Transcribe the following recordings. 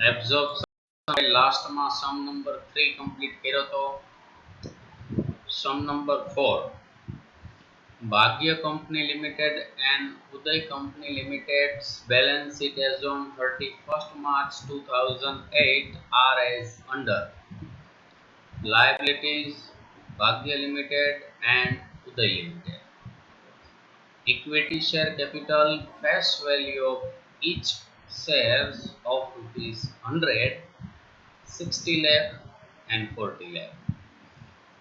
Absorption લાસ્ટમાં સમ number 3 complete કર્યો તો. Sum number 4, Bhagya Company Limited and Uday Company Limited's balance sheet as on 31st March 2008 are as under. Liabilities Bhagya Limited and Uday Limited. Equity share capital face value of each shares of rupees 100, 60 lakh and 40 lakh.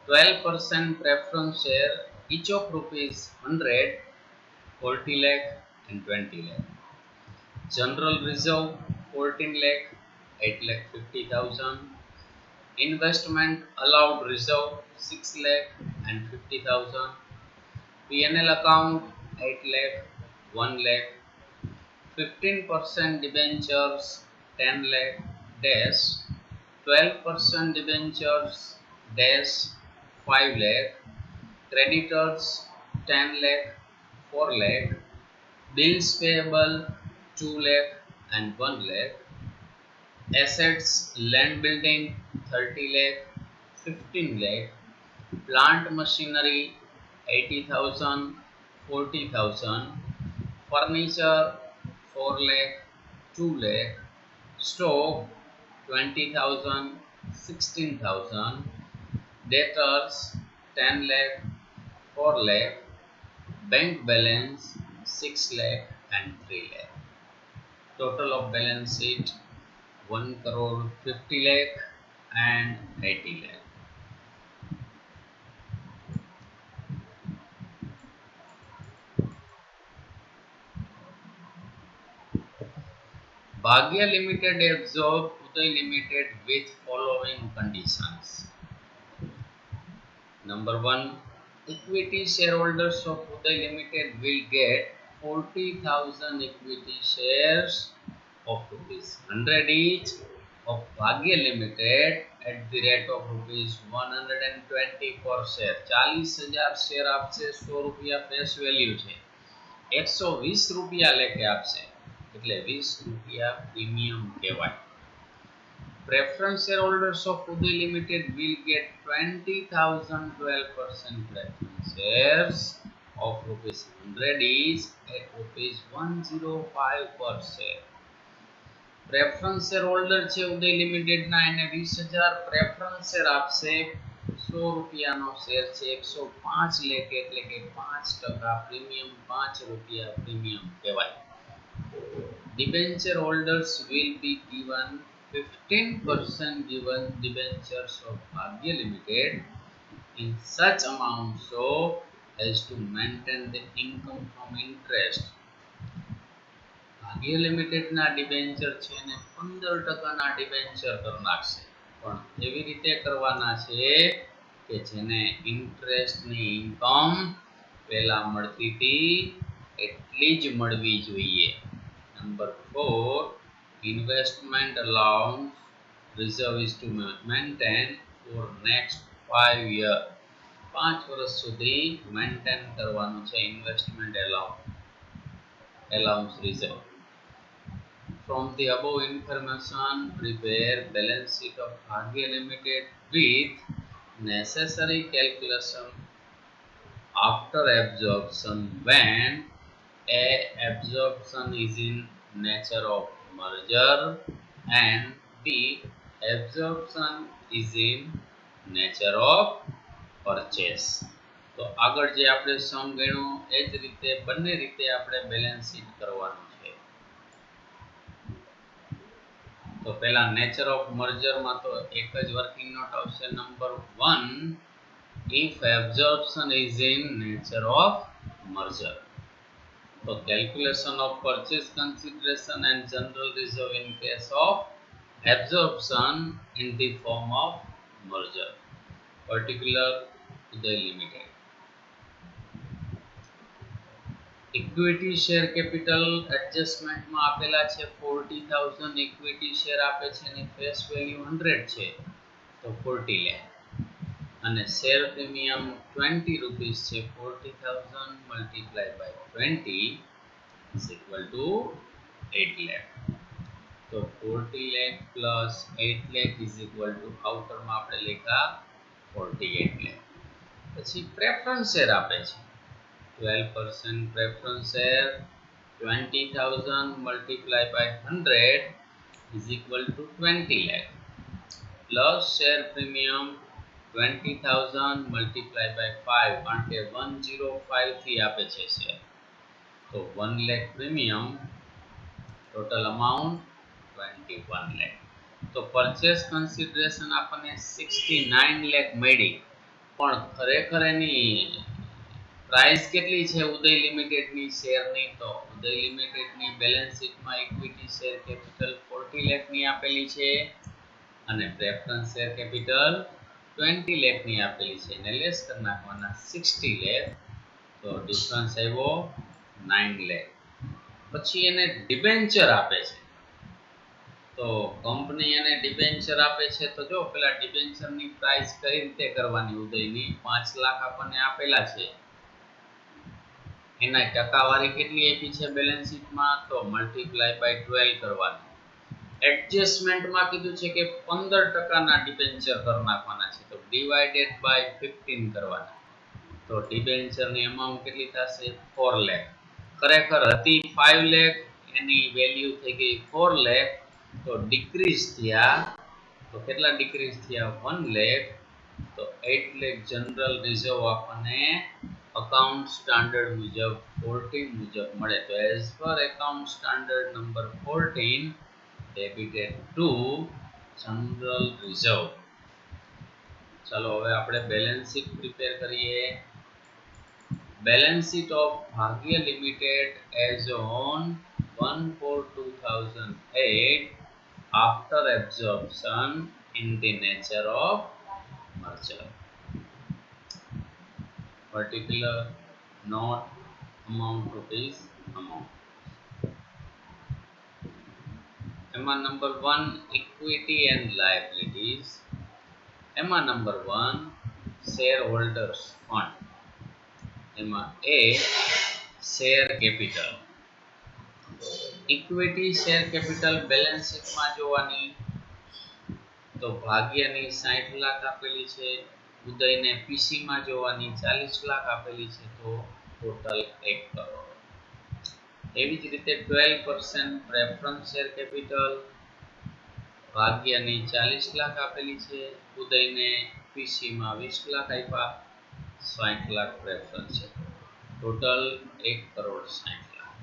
12% preference share each of rupees 100, 40 lakh and 20 lakh. General reserve 14 lakh, 8 lakh 50,000. Investment allowed reserve 6 lakh and 50,000. P&L account 8 lakh, 1 lakh. 15% debentures 10 lakh dash. 12% debentures dash 5 lakh. Creditors 10 lakh, 4 lakh. Bills payable 2 lakh and 1 lakh. Assets land building 30 lakh, 15 lakh. Plant machinery 80,000, 40,000. Furniture 4 lakh, 2 lakh. Stock 20,000, 16,000. Debtors 10 lakh, 4 lakh. Bank balance 6 lakh and 3 lakh. Total of balance sheet 1 crore 50 lakh and 80 lakh. Bhagya Limited absorbed Uday Limited with following conditions. Number 1, equity shareholders of Uday Limited will get 40,000 equity shares of rupees 100 each of Bhagya Limited at the rate of rupees 120 per share. 40,000 share આપશે, 100 રૂપિયા face value છે, 120 રૂપિયા લેખે આપશે, એટલે 20 રૂપિયા premium કહેવાય. Preference shareholders of Uday Limited will get 20,000 12% preference shares of rupees 100 each at rupees 105 per share. Preference shareholder છે ઉદય લિમિટેડ ના, એને 20,000 preference share આપશે, 100 રૂપિયાનો શેર છે, 105 લેખે, એટલે કે 5% પ્રીમિયમ, 5 રૂપિયા પ્રીમિયમ કહેવાય. Debenture holders will be given 15% given debentures of Bhagya Limited in such amount so as to maintain the income from interest. Bhagya Limited ના ડિબેન્ચર છે એને 15% ડિબેન્ચર કરી નાખશે, પણ એવી રીતે કરવાના છે કે જેને ઇન્ટરેસ્ટની ઇન્કમ પહેલા મળતી હતી એટલી જ મળવી જોઈએ. Number 4, investment allowance reserve is to maintain for next 5 years. 5 વર્ષ સુધી મેન્ટેન કરવાનું છે investment allowance reserve. From the above information, prepare balance sheet of Bhagya Limited with necessary calculation after absorption when A. Absorption is in nature of merger and B. Absorption is in nature of purchase. તો આગળ જે આપણે સમ ગણ્યું એ જ રીતે બંને રીતે આપણે balance sheet કરવાનું છે. તો પહેલા નેચર ઓફ મર્જર માં તો એક જ વર્કિંગ નોટ આવશે. Number 1, if absorption is in nature of merger. So calculation of purchase consideration and general reserve in case of absorption in the form of merger. Particular Uday Limited. Equity share capital adjustment માં આપેલા છે 40,000 equity share આપે છે અને face value 100 છે તો 40 lakh અને share premium 20 rupees છે. 40,000 multiplied by 20 is equal to 8 lakh. તો તો 40 lakh plus 8 lakh is equal to outer માં આપણે લેખા 48 lakh. પછી પ્રેફરન્સ શેર આપે છે 12% preference share 20,000 multiplied by 100 is equal to 20 lakh plus share premium 20,000 multiplied by 5 કારણ કે 105 થી આપે છે શેર તો 1 lakh premium total amount 21 lakh તો purchase consideration આપણને 69 lakh મળી પણ ખરેખર એની પ્રાઇસ કેટલી છે ઉદય લિમિટેડ ની શેર ની તો ઉદય લિમિટેડ ની બેલેન્સ શીટ માં ઇક્વિટી શેર કેપિટલ 40 લાખ ની આપેલી છે અને પ્રેફરન્સ શેર કેપિટલ 20 લાખ ની આપેલી છે ને લેસ કરી નાખવાના 60 લાખ તો ડિફરન્સ આવ્યો 9 લાખ પછી એને ડિબેન્ચર આપે છે તો કંપની એને ડિબેન્ચર આપે છે તો જો પેલા ડિબેન્ચર ની પ્રાઇસ કઈ રીતે કરવાની ઉદયની 5 લાખ આપણને આપેલા છે એના ટકાવારી કેટલી આપી છે બેલેન્સ શીટમાં તો મલ્ટીપ્લાય બાય 12 કરવાનું એડજસ્ટમેન્ટ માં કીધું છે કે 15% ના ડિબેન્ચર કરી નાખવાના છે તો ડિવાઇડેડ બાય 15 કરવાના તો ડિબેન્ચર ની અમાઉન્ટ કેટલી થશે 4 લાખ ખરેખર હતી 5 લાખ એની વેલ્યુ થઈ ગઈ 4 લાખ તો ડિક્રીઝ થયા તો કેટલા ડિક્રીઝ થયા 1 લાખ તો 8 લાખ જનરલ રિઝર્વ આપણને અકાઉન્ટ સ્ટાન્ડર્ડ મુજબ 14 મુજબ મળે તો as per account standard number 14 debited to general reserve ચાલો હવે આપણે બેલેન્સ શીટ પ્રિપેર કરીએ balance sheet of Bhagya Limited as on 1/4/2008 after absorption in the nature of merger particular not amount rupees amount એમાં number 1 equity and liabilities એમાં number 1 shareholders fund એમાં A share capital equity share capital balance sheet માં જોવાની તો ભાગ્યની 60 લાખ આપેલી છે ઉદયને P માં જોવાની 40 લાખ આપેલી છે તો ટોટલ 1 કરોડ એવી જ રીતે 12% પ્રેફરન્સ શેર કેપિટલ ભાગ્યની 40 લાખ આપેલી છે ઉદયને પીસી માં 20 લાખ આપ્યા 60 લાખ પ્રેફરન્સ છે total 1 crore 60 lakh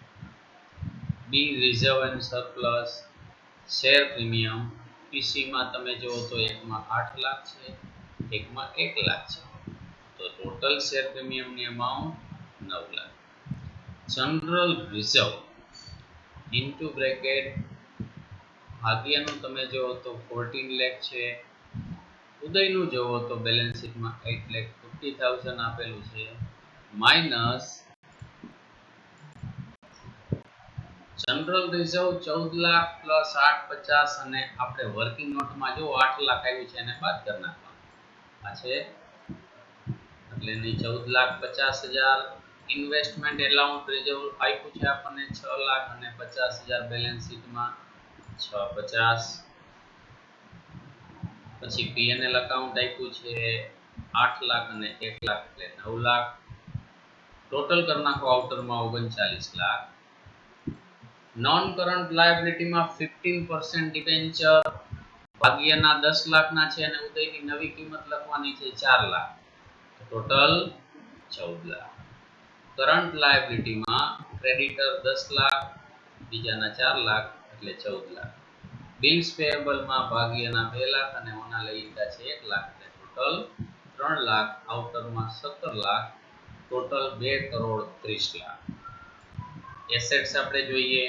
B reserve and surplus share premium P C તમે જોવો તો એકમાં 8 લાખ છે એકમાં 1 લાખ છે તો ટોટલ શેર પ્રીમિયમ ની amount 9 lakh general reserve into bracket ભાગ્યનું તમે જોવો તો 14 લાખ છે ઉદયનું જોવો તો બેલેન્સ શીટમાં 8,50,000 આપેલું છે minus general reserve 14 lakh plus 850 અને આપણે વર્કિંગ નોટમાં જો 8 લાખ આવ્યું છે એને બાદ કરી નાખવાનું આ છે એટલે એની 14,50,000 ઇન્વેસ્ટમેન્ટ એલાઉન્ટ રિઝર્વ આપ્યું છે આપણને 6 લાખ અને 50,000 બેલેન્સ શીટમાં 650 પછી પીએનએલ એકાઉન્ટ આપ્યું છે 8 લાખ અને 1 લાખ એટલે 9 લાખ ટોટલ કરી નાખો આઉટરમાં 39 લાખ નોન કરન્ટ લાયબિલિટી માં 15% ડિબેન્ચર ભાગ્યના 10 લાખના છે અને ઉદયની નવી કિંમત લખવાની છે 4 lakh total 14 lakh current liability માં ક્રેડિટર 10 લાખ બીજાના 4 લાખ એટલે 14 લાખ બિલ્સ પેયેબલ માં ભાગ્યના 2 લાખ અને ઓના લઈ લીધા છે 1 લાખ એટલે ટોટલ 3 લાખ આઉટરમાં 17 લાખ ટોટલ 2 કરોડ 30 લાખ એસેટ્સ આપણે જોઈએ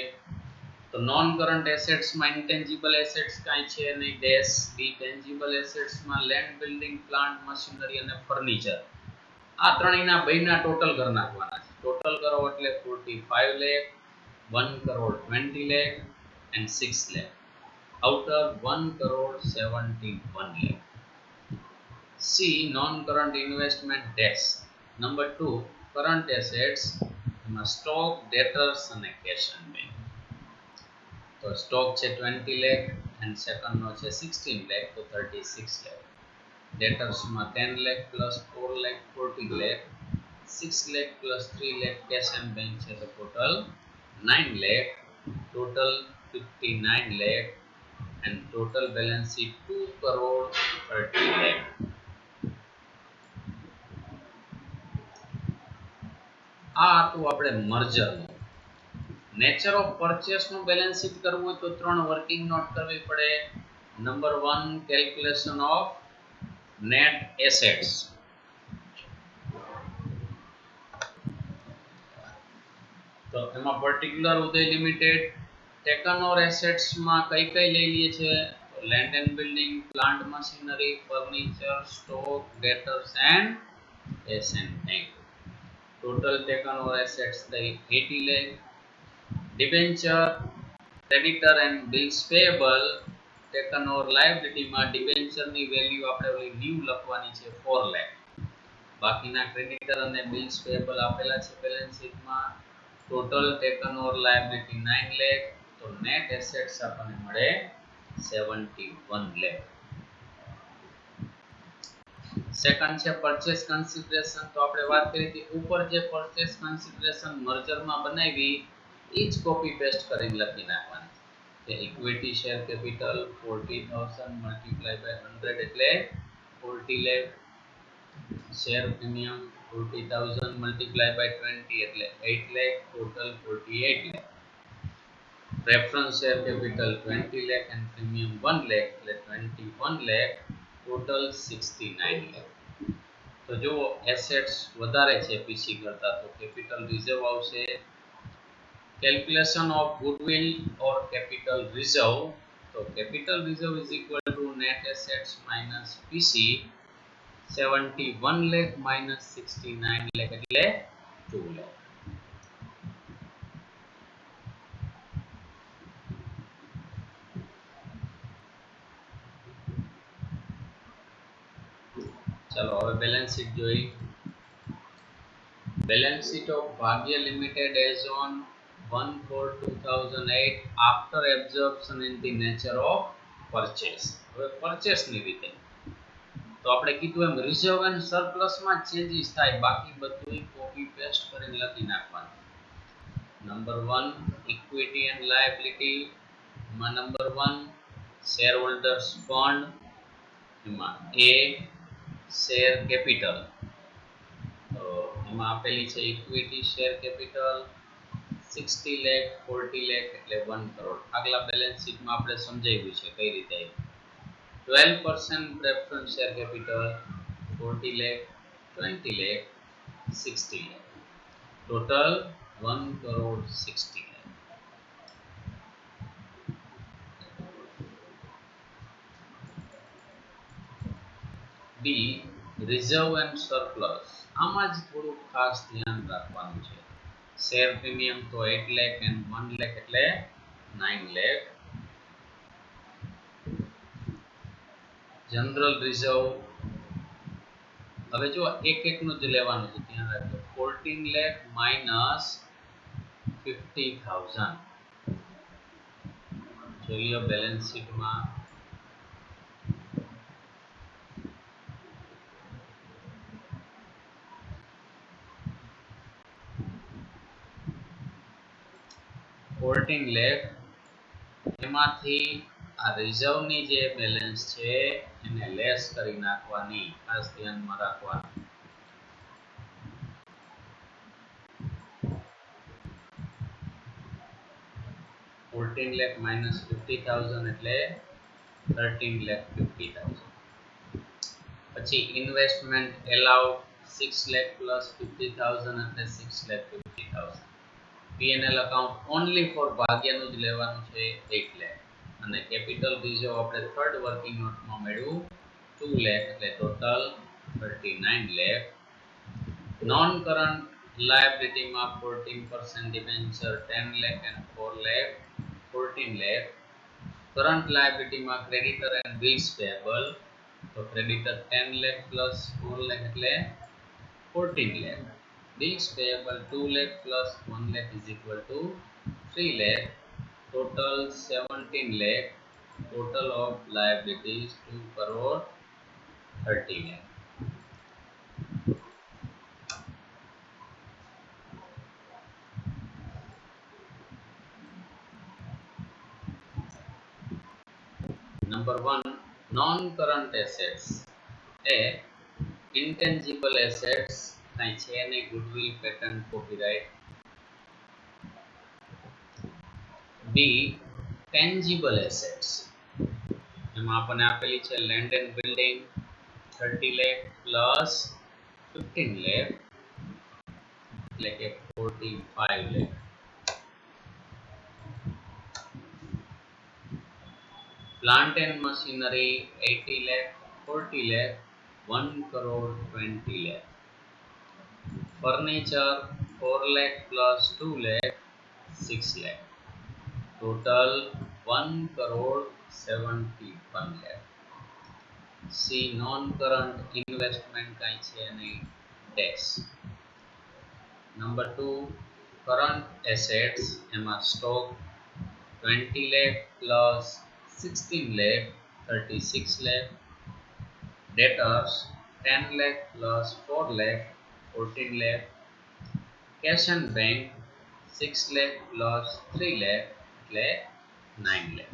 તો નોન કરન્ટ એસેટ્સ માં ઇન્ટેન્જિબલ એસેટ્સ કાંઈ છે નહીં ડેશ બી ટેન્જિબલ એસેટ્સ માં લેન્ડ બિલ્ડિંગ પ્લાન્ટ મશીનરી અને ફર્નિચર આ ત્રણેયના બેયના ટોટલ કરી નાખવાના છે ટોટલ કરો એટલે 45 lakh 1 crore 20 lakh and 6 lakh outer 1 crore 71 lakh C non current investment dash number 2 current assets stock debtors and cash and bank તો સ્ટોક છે 20 લાખ એન્ડ સેકન્ડનો છે 16 લાખ, તો 36 લાખ. ડેટર્સમાં 10 lakh plus 4 lakh 14 lakh, 6 lakh plus 3 lakh cash and bank છે તો total 9 lakh, total 59 lakh and total balance sheet 2 crore 30 lakh. આ હતું આપણે મર્જર. નેચર ઓફ પરચેસ નું બેલેન્સ શીટ કરવું હોય તો ત્રણ વર્કિંગ નોટ કરવી પડે. Number 1 calculation of net assets. તો એમાં particular Uday Limited taken over assets માં કઈ કઈ લઈ લઈએ છે? Land and building, plant machinery, furniture, stock, debtors and એસ and bank. Total taken over assets થઈ 80 lakh. Debenture, creditor and bills payable, taken over liability માં ડિબેન્ચર ની વેલ્યુ આપણે ઓલી ન્યુ લખવાની છે 4 lakh. બાકીના ક્રેડિટર અને બિલ્સ પેયેબલ આપેલા છે બેલેન્સ શીટમાં. Total taken over liability 9 lakh. તો નેટ એસેટ્સ આપણને મળે 71 lakh. સેકન્ડ છે પરચેસ કન્સિડરેશન. તો આપણે વાત કરી હતી ઉપર જે પરચેસ કન્સિડરેશન મર્જર માં બનાવી એ જ કોપી પેસ્ટ કરીને લખી નાખવાની. કે equity share capital 40000 multiply by 100 એટલે 40 lakh. Share premium 40000 multiply by 20 એટલે 8 lakh, total 48 lakh. Preference share capital 20 lakh and premium 1 lakh એટલે 21 lakh, ટોટલ 69 lakh. તો જો એસેટ્સ વધારે છે પીસી કરતા તો કેપિટલ રિઝર્વ આવશે. Calculation of goodwill or capital reserve. તો capital reserve is equal to net assets minus P. 71 lakh minus 69 lakh એટલે 2 lakh. ચલો હવે બેલેન્સ શીટ જોઈ. Balance sheet of Bhagya Limited as on 1/4/2008 after absorption in the nature of purchase. હવે purchase ની રીતે તો આપણે કીધું એમ રિઝર્વ એન્ડ સરપ્લસ માં ચેન્જીસ થાય, બાકી બધું કોપી પેસ્ટ કરીને લખી નાખવાનું. નંબર 1 ઇક્વિટી એન્ડ લાયબિલિટી માં નંબર 1 શેર હોલ્ડર્સ ફંડ, એમાં એ શેર કેપિટલ. તો એમાં આપેલી છે equity share capital 60 lakh 40 lakh એટલે 1 કરોડ. આગલા બેલેન્સ શીટમાં આપણે સમજાવ્યું છે કઈ રીતે. 12% preference share capital 40 lakh 20 lakh 60 lakh, total 1 crore 60 lakh. B reserve and surplus. આમાં જ થોડું ખાસ ધ્યાન રાખવાનું છે. શેર પ્રીમિયમ તો 8 lakh and 1 lakh એટલે 9 lakh. જનરલ રિઝર્વ હવે જો એક એક નું જ લેવાનું છે, ધ્યાન રાખજો. 14 lakh minus 50,000. જોઈએ બેલેન્સ શીટમાં 14 lakh એમાંથી આ રિઝર્વ ની જે બેલેન્સ છે એને લેસ કરી નાખવાની, ખાસ ધ્યાનમાં રાખવાનું. lakh minus 50,000 એટલે 13,50,000. પછી ઇન્વેસ્ટમેન્ટ એલાઉડ 6 lakh plus 50,000 એટલે 6,50,000. P&L account only for ભાગ્યનું જ લેવાનું છે 8 lakh. અને કેપિટલ રિઝર્વ આપણે થર્ડ વર્કિંગ નોટમાં મળ્યું 2 lakh એટલે ટોટલ 39 lakh. નોન કરન્ટ લાયબિલિટીમાં 14% debenture 10 lakh and 4 lakh 14 lakh. Current લાયબિલિટીમાં ક્રેડિટર એન્ડ બિલ્સ પેયેબલ. તો ક્રેડિટર 10 lakh plus 4 lakh એટલે 14 lakh. Bills payable 2 lakh plus 1 lakh is equal to 3 lakh. total 17 lakh, total of liabilities 2 crore 30 lakh. Number 1, non-current assets. A, intangible assets કાંઈ છે નહીં, goodwill, patent, copyright. B, tangible assets. એમાં આપણને આપેલી છે land and building 30 lakh plus 15 lakh એટલે કે 45 lakh. Plant and machinery 80 lakh, 40 lakh, 1 crore 20 lakh. Furniture 4 lakh plus 2 lakh 6 lakh. Total 1 crore 71 lakh. C, non-current investment કાંઈ છે નહીં, dash. Number 2, current assets એમાં stock 20 lakh plus 16 lakh 36 lakh. Debtors 10 lakh plus 4 lakh 14 lakh. Cash and bank 6 lakh plus 3 lakh એટલે 9 lakh.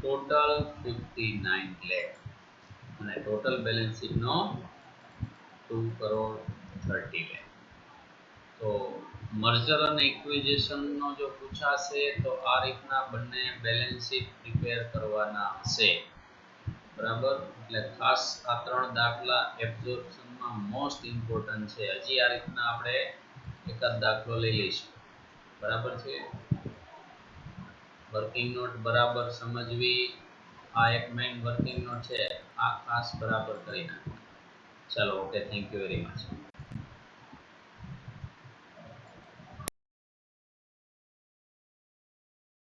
Total 59 lakh અને total balance sheet નો 2 crore 30 lakh. તો merger અને acquisition નો જો પૂછાશે તો આ રીતના બંને બેલેન્સ શીટ પ્રિપેર કરવાના હશે, બરાબર. એટલે ખાસ આ ત્રણ દાખલા એબ્ઝોર્પ્શનમાં મોસ્ટ ઇમ્પોર્ટન્ટ છે. હજી આ રીતના આપણે એકાદ દાખલો લઈ લઈશું, બરાબર છે. વર્કિંગ નોટ બરાબર સમજવી, આ એક મેઇન વર્કિંગ નોટ છે, આ ખાસ બરાબર કરી નાખો. ચાલો, okay, thank you very much.